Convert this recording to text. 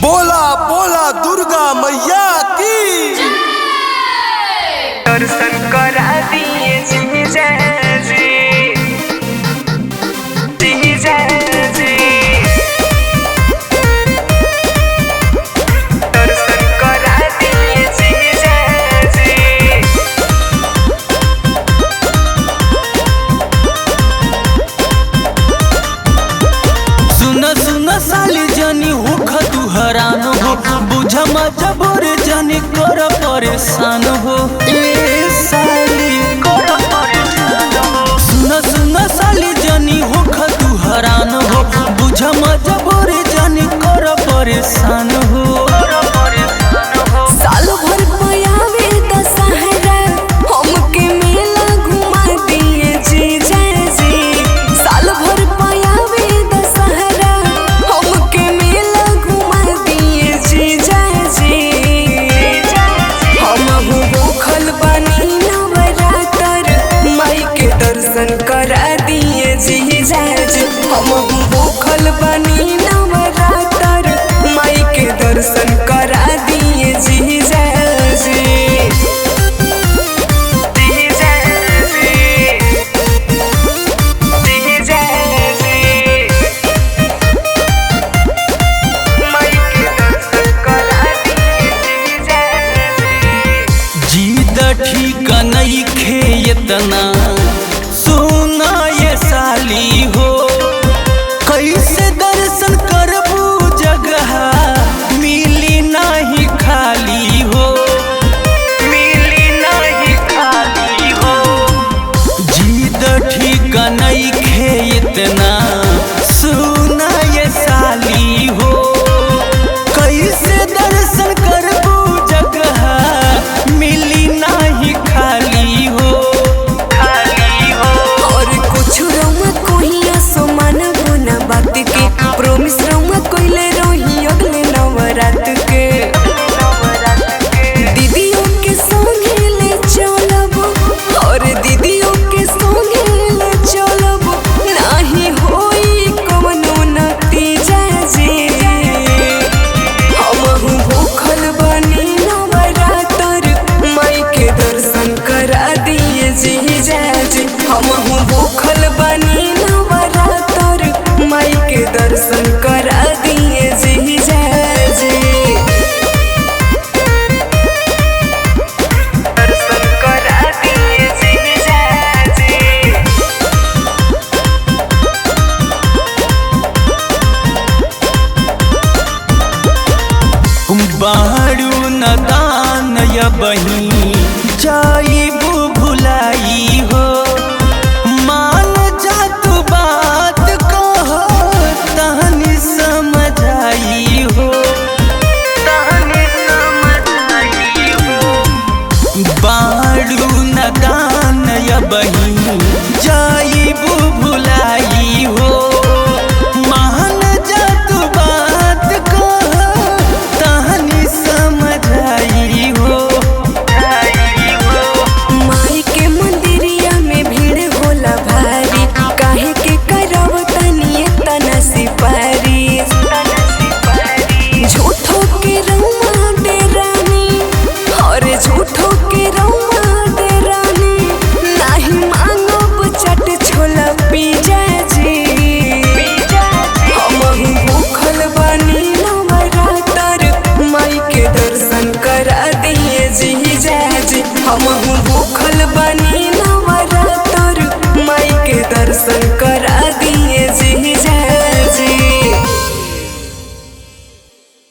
बोला बोला दुर्गा मैया की दर्शन करा दिए जीजा जी, जीजा जी। दर्शन करा दिए जीजा जी। सुन सुन साली जानी होख तू हरान हो, बुझ मजबूर जानी कर परेशान हो। ए साली कर परेशान हो। सुन सुन साली जानी होख तू हरान हो, बुझ मजबूर जानी कर परेशान हो। साल भर पयावे दशहरा हमके मेला घुमा दिए जीजा जी। साल भर पयावे दशहरा हमके मेला घुमा दिए जीजा जी। हमहू भूखल बानी नवरातर माई के दर्शन करा दिए जीजा जी। हमहू भूखल बानी नवरातर माई के दर्शन करा दिए जीजा जी। जीजा जी, जीजा जी। माई के दर्शन करा दिए जीजा जी। जीद ठीक नइखे इतना